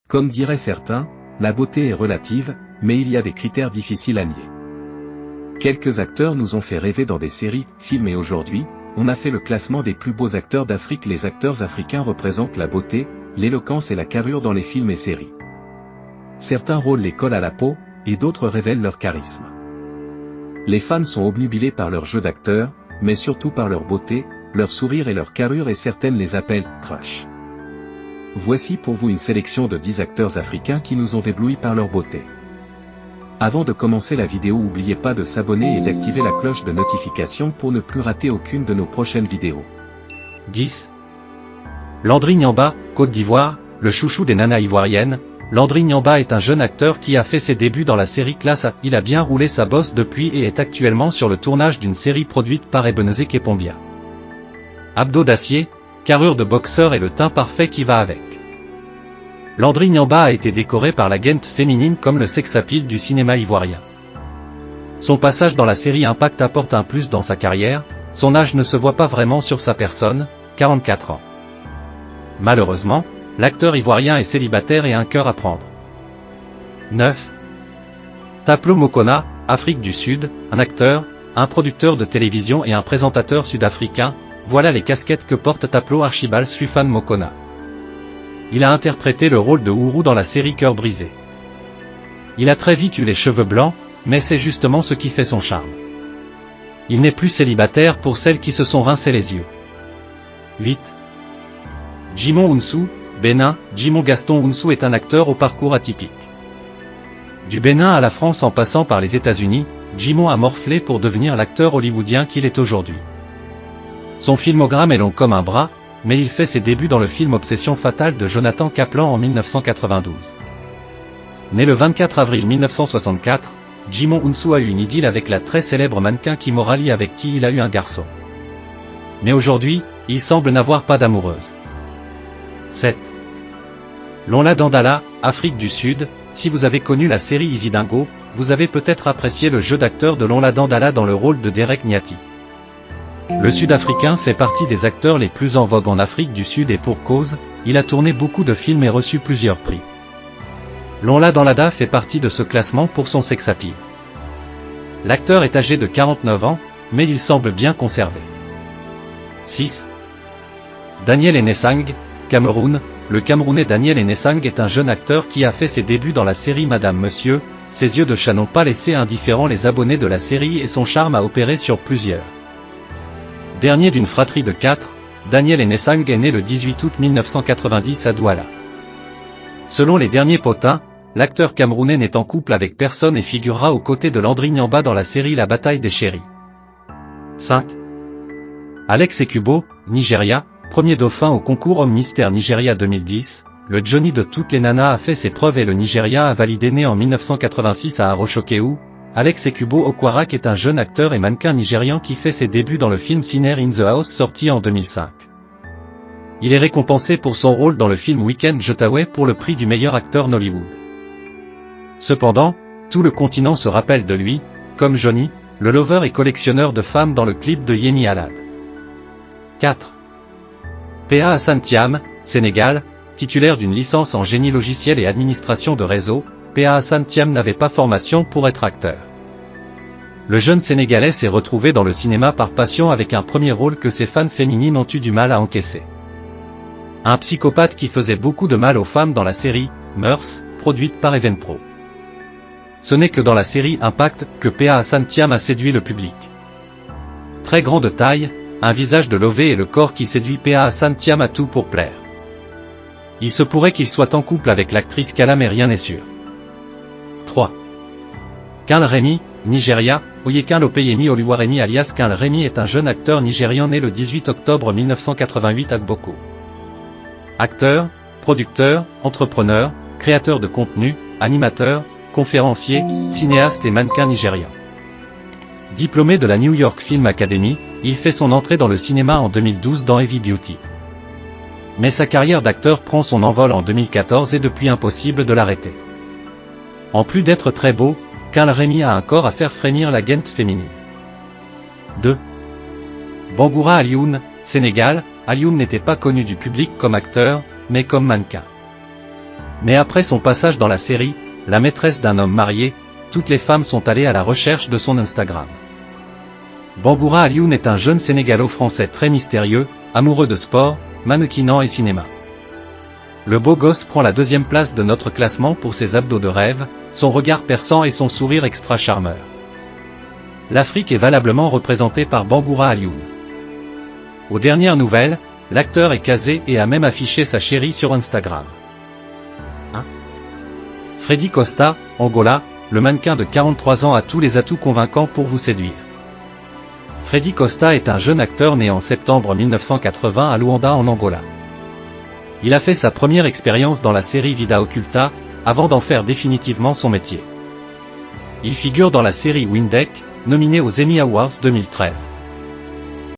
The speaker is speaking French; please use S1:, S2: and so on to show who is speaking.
S1: Comme diraient certains, la beauté est relative, mais il y a des critères difficiles à nier. Quelques acteurs nous ont fait rêver dans des séries, films et aujourd'hui, on a fait le classement des plus beaux acteurs d'Afrique. Les acteurs africains représentent la beauté, l'éloquence et la carrure dans les films et séries. Certains rôles les collent à la peau, et d'autres révèlent leur charisme. Les fans sont obnubilés par leur jeu d'acteur, mais surtout par leur beauté, leur sourire et leur carrure, et certaines les appellent « crush ». Voici pour vous une sélection de 10 acteurs africains qui nous ont éblouis par leur beauté. Avant de commencer la vidéo, n'oubliez pas de s'abonner et d'activer la cloche de notification pour ne plus rater aucune de nos prochaines vidéos.
S2: 10. Landry Nyamba, Côte d'Ivoire, le chouchou des nanas ivoiriennes. Landry Nyamba est un jeune acteur qui a fait ses débuts dans la série Classe A. Il a bien roulé sa bosse depuis et est actuellement sur le tournage d'une série produite par Ebenezer Kepombia. Abdos d'acier, carrure de boxeur et le teint parfait qui va avec. Landry Nyamba a été décoré par la Gent féminine comme le sex appeal du cinéma ivoirien. Son passage dans la série Impact apporte un plus dans sa carrière, son âge ne se voit pas vraiment sur sa personne, 44 ans. Malheureusement, l'acteur ivoirien est célibataire et un cœur à prendre. 9. Taplo Mokona, Afrique du Sud, un acteur, un producteur de télévision et un présentateur sud-africain, voilà les casquettes que porte Taplo Archibald Sufan Mokona. Il a interprété le rôle de Ourou dans la série Cœur brisé. Il a très vite eu les cheveux blancs, mais c'est justement ce qui fait son charme. Il n'est plus célibataire pour celles qui se sont rincées les yeux. 8. Djimon Hounsou, Bénin. Djimon Gaston Hounsou est un acteur au parcours atypique. Du Bénin à la France en passant par les États-Unis, Djimon a morflé pour devenir l'acteur hollywoodien qu'il est aujourd'hui. Son filmogramme est long comme un bras, mais il fait ses débuts dans le film Obsession fatale de Jonathan Kaplan en 1992. Né le 24 avril 1964, Djimon Hounsou a eu une idylle avec la très célèbre mannequin Kim O'Reilly avec qui il a eu un garçon. Mais aujourd'hui, il semble n'avoir pas d'amoureuse. 7. Lonla Dandala, Afrique du Sud. Si vous avez connu la série Easy Dingo, vous avez peut-être apprécié le jeu d'acteur de Lonla Dandala dans le rôle de Derek Nyati. Le Sud-Africain fait partie des acteurs les plus en vogue en Afrique du Sud et pour cause, il a tourné beaucoup de films et reçu plusieurs prix. Lonla Dandala fait partie de ce classement pour son sex appeal. L'acteur est âgé de 49 ans, mais il semble bien conservé. 6. Daniel Enesang, Cameroun. Le Camerounais Daniel Enesang est un jeune acteur qui a fait ses débuts dans la série Madame Monsieur. Ses yeux de chat n'ont pas laissé indifférents les abonnés de la série et son charme a opéré sur plusieurs. Dernier d'une fratrie de 4, Daniel Enesang est né le 18 août 1990 à Douala. Selon les derniers potins, l'acteur camerounais n'est en couple avec personne et figurera aux côtés de Landry Nyamba dans la série La Bataille des Chéris. 5. Alex Ekubo, Nigeria, premier dauphin au concours Homme Mystère Nigeria 2010, le Johnny de toutes les nanas a fait ses preuves et le Nigeria a validé. Né en 1986 à Aroshokewu, Alex Ekubo Okwarak est un jeune acteur et mannequin nigérian qui fait ses débuts dans le film Sinner in the House sorti en 2005. Il est récompensé pour son rôle dans le film Weekend Jotaway pour le prix du meilleur acteur Nollywood. Cependant, tout le continent se rappelle de lui, comme Johnny, le lover et collectionneur de femmes dans le clip de Yemi Alade. 4. P.A. Hassan Thiam, Sénégal, titulaire d'une licence en génie logiciel et administration de réseau, P.A. Hassan Thiam n'avait pas formation pour être acteur. Le jeune Sénégalais s'est retrouvé dans le cinéma par passion avec un premier rôle que ses fans féminines ont eu du mal à encaisser. Un psychopathe qui faisait beaucoup de mal aux femmes dans la série Mœurs, produite par Evenpro. Ce n'est que dans la série Impact que P.A. Hassan Thiam a séduit le public. Très grand de taille, un visage de lové et le corps qui séduit P.A. Hassan Thiam a tout pour plaire. Il se pourrait qu'il soit en couple avec l'actrice Kala mais rien n'est sûr. 3. Karl Remy, Nigeria. Oyekin Lopeyemi Oluwaremi alias Karl Remy est un jeune acteur nigérian né le 18 octobre 1988 à Gboko. Acteur, producteur, entrepreneur, créateur de contenu, animateur, conférencier, cinéaste et mannequin nigérian. Diplômé de la New York Film Academy, il fait son entrée dans le cinéma en 2012 dans Heavy Beauty. Mais sa carrière d'acteur prend son envol en 2014 et depuis impossible de l'arrêter. En plus d'être très beau, Karl Remy a un corps à faire frémir la Gent féminine. 2. Bangoura Alioune, Sénégal. Alioune n'était pas connu du public comme acteur, mais comme mannequin. Mais après son passage dans la série, La maîtresse d'un homme marié, toutes les femmes sont allées à la recherche de son Instagram. Bamboura Alioune est un jeune Sénégalo-français très mystérieux, amoureux de sport, mannequinat et cinéma. Le beau gosse prend la 2e place de notre classement pour ses abdos de rêve, son regard perçant et son sourire extra charmeur. L'Afrique est valablement représentée par Bamboura Alioune. Aux dernières nouvelles, l'acteur est casé et a même affiché sa chérie sur Instagram. Freddy Costa, Angola, le mannequin de 43 ans a tous les atouts convaincants pour vous séduire. Freddy Costa est un jeune acteur né en septembre 1980 à Luanda en Angola. Il a fait sa première expérience dans la série Vida Oculta, avant d'en faire définitivement son métier. Il figure dans la série Windeck, nominée aux Emmy Awards 2013.